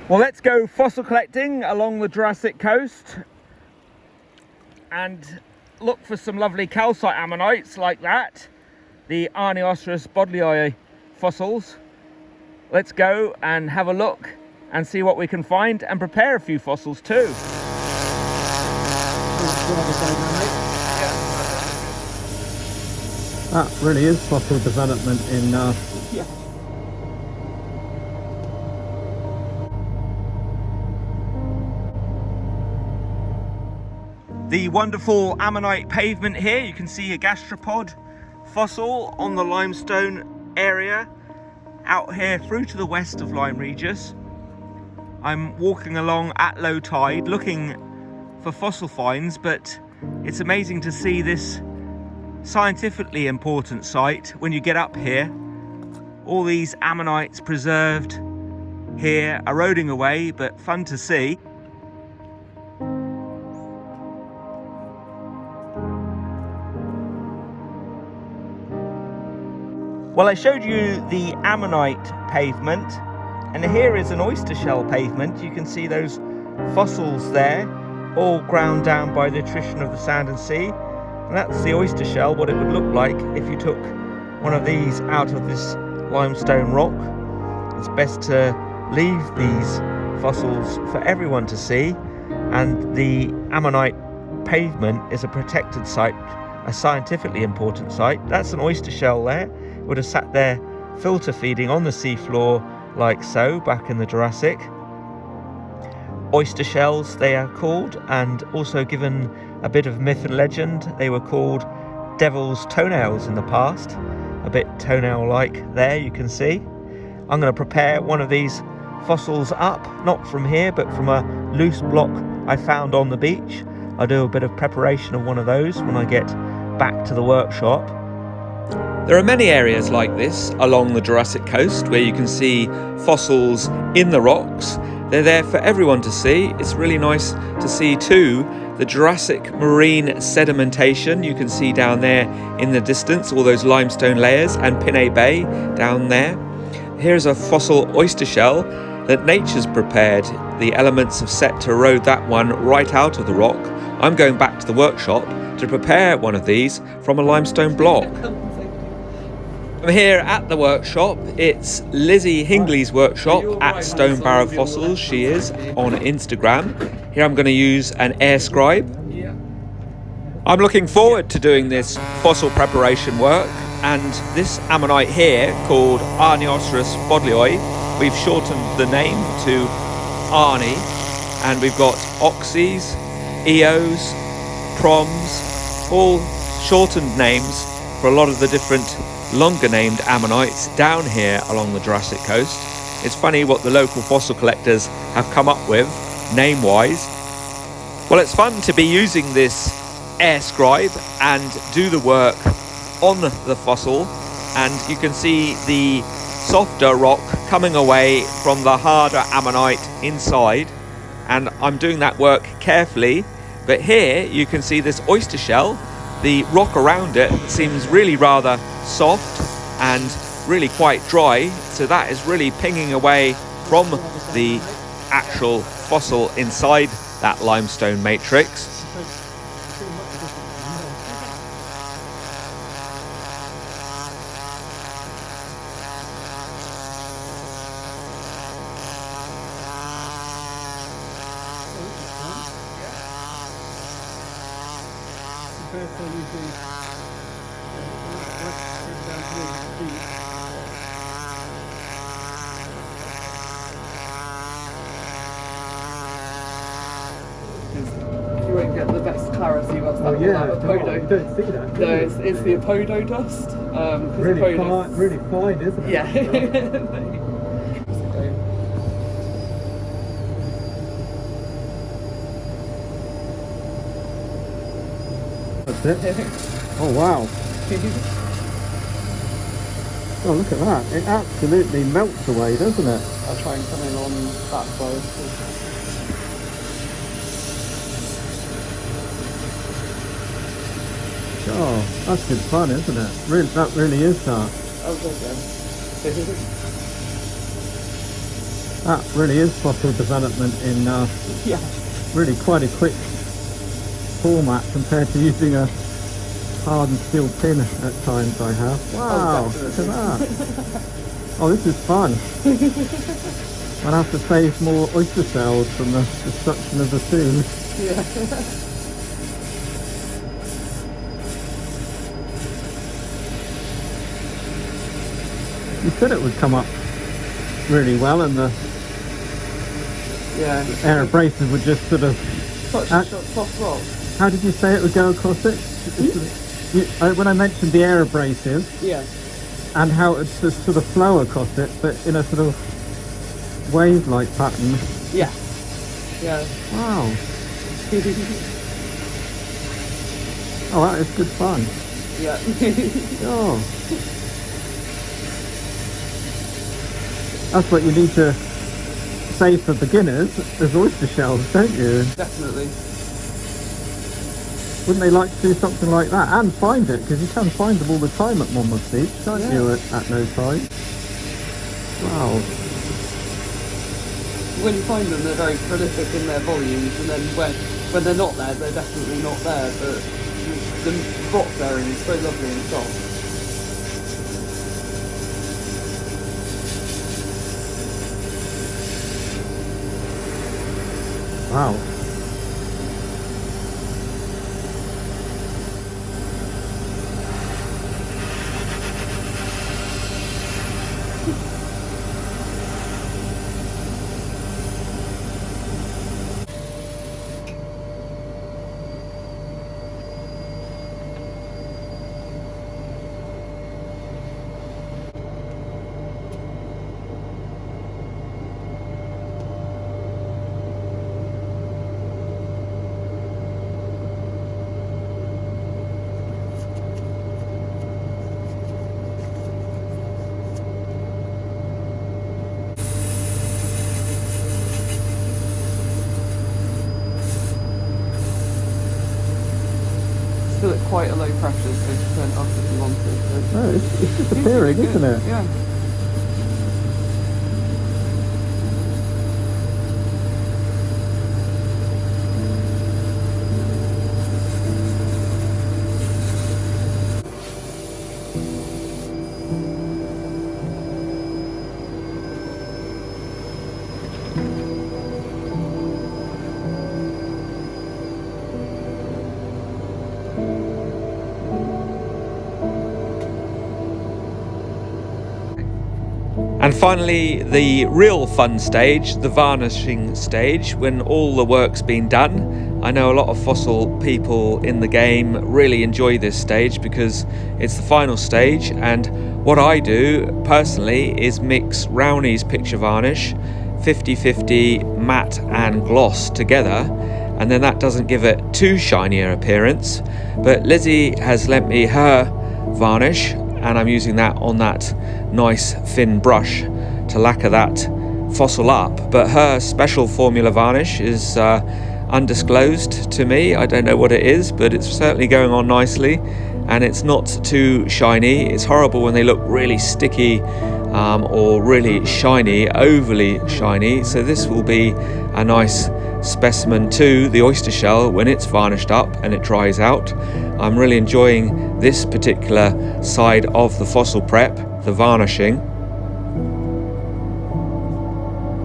Well, let's go fossil collecting along the Jurassic coast and look for some lovely calcite ammonites like that, the Arniosaurus bodlei fossils. Let's go and have a look and see what we can find and prepare a few fossils too. That really is fossil development in Yeah. The wonderful Ammonite pavement here. You can see a gastropod fossil on the limestone area out here through to the west of Lyme Regis. I'm walking along at low tide looking for fossil finds, but it's amazing to see this scientifically important site when you get up here. All these ammonites preserved here, eroding away, but fun to see. Well, I showed you the Ammonite pavement, and here is an oyster shell pavement. You can see those fossils there, all ground down by the attrition of the sand and sea. And that's the oyster shell, what it would look like if you took one of these out of this limestone rock. It's best to leave these fossils for everyone to see, and the Ammonite pavement is a protected site, a scientifically important site. That's an oyster shell there. Would have sat there filter feeding on the seafloor like so back in the Jurassic. Oyster shells they are called, and also given a bit of myth and legend, they were called devil's toenails in the past. A bit toenail like there, you can see. I'm going to prepare one of these fossils up, not from here but from a loose block I found on the beach. I'll do a bit of preparation of one of those when I get back to the workshop. There are many areas like this along the Jurassic coast where you can see fossils in the rocks. They're there for everyone to see. It's really nice to see too the Jurassic marine sedimentation. You can see down there in the distance all those limestone layers, and Pinay Bay down there. Here's a fossil oyster shell that nature's prepared. The elements have set to erode that one right out of the rock. I'm going back to the workshop to prepare one of these from a limestone block. I'm here at the workshop. It's Lizzie Hingley's workshop at Stone Barrow Fossils. She is on Instagram. Here I'm going to use an air scribe. I'm looking forward to doing this fossil preparation work, and this ammonite here called Arniosaurus bodlei, we've shortened the name to Arnie, and we've got oxys, eos, proms, all shortened names for a lot of the different longer named ammonites down here along the Jurassic coast. It's funny what the local fossil collectors have come up with name wise. Well, it's fun to be using this air scribe and do the work on the fossil, and you can see the softer rock coming away from the harder ammonite inside, and I'm doing that work carefully. But here you can see this oyster shell. The rock around it seems really rather soft and really quite dry, so that is really pinging away from the actual fossil inside that limestone matrix. You won't get the best clarity once that yeah, will have Apodo. you don't see that. No, it's the Apodo dust. Really fine, isn't it? Yeah. That's it. Oh wow. Oh, look at that. It absolutely melts away, doesn't it? I'll try and come in on that side. Oh, that's good fun, isn't it? Really, that really is that. Oh, good then. That really is fossil development in Yeah. really quite a quick format compared to using a hardened steel pin at times I have. Wow, look at that. Oh, this is fun. I'll have to save more oyster shells from the destruction of the sea. Yeah. You said it would come up really well and the Yeah. air abrasive would just sort of... Such a soft rock. How did you say it would go across it? When I mentioned the air abrasive, Yeah. and how it would just sort of flow across it, but in a sort of wave-like pattern. Yeah. Yeah. Wow. Oh, that is good fun. Yeah. Oh. That's what you need to save for beginners, as oyster shells, don't you? Definitely. Wouldn't they like to do something like that and find it? Because you can find them all the time at Monmouth Beach, can't you, at no tide? Wow. When you find them, they're very prolific in their volumes, and then when they're not there, they're definitely not there. But the rock bearing is so lovely and soft. Wow. Still at quite a low pressure, so just turn it off if you want to. So Oh, it's disappearing, isn't it? Yeah. And finally, the real fun stage, the varnishing stage, when all the work's been done. I know a lot of fossil people in the game really enjoy this stage because it's the final stage, and what I do personally is mix Rowney's picture varnish 50-50 matte and gloss together, and then that doesn't give it too shiny an appearance. But Lizzie has lent me her varnish, and I'm using that on that nice thin brush to lacquer that fossil up. But her special formula varnish is undisclosed to me. I don't know what it is, but it's certainly going on nicely, and it's not too shiny. It's horrible when they look really sticky or really shiny, overly shiny. So this will be a nice specimen to the oyster shell when it's varnished up and it dries out. I'm really enjoying this particular side of the fossil prep, the varnishing.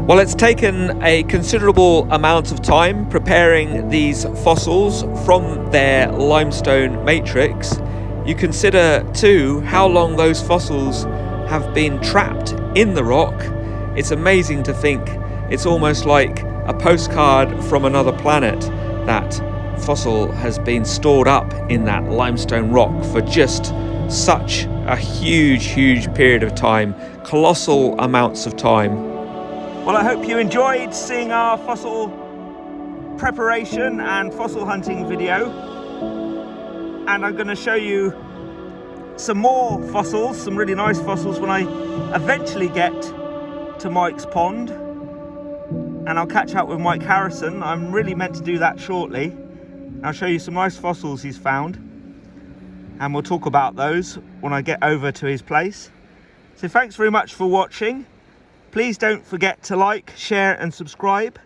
Well, it's taken a considerable amount of time preparing these fossils from their limestone matrix. You consider too how long those fossils have been trapped in the rock. It's amazing to think it's almost like a postcard from another planet. That fossil has been stored up in that limestone rock for just such a huge period of time, colossal amounts of time. Well, I hope you enjoyed seeing our fossil preparation and fossil hunting video, and I'm going to show you some more fossils, some really nice fossils, when I eventually get to Mike's pond, and I'll catch up with Mike Harrison. I'm really meant to do that shortly. I'll show you some nice fossils he's found, and we'll talk about those when I get over to his place. So thanks very much for watching. Please don't forget to like, share and subscribe.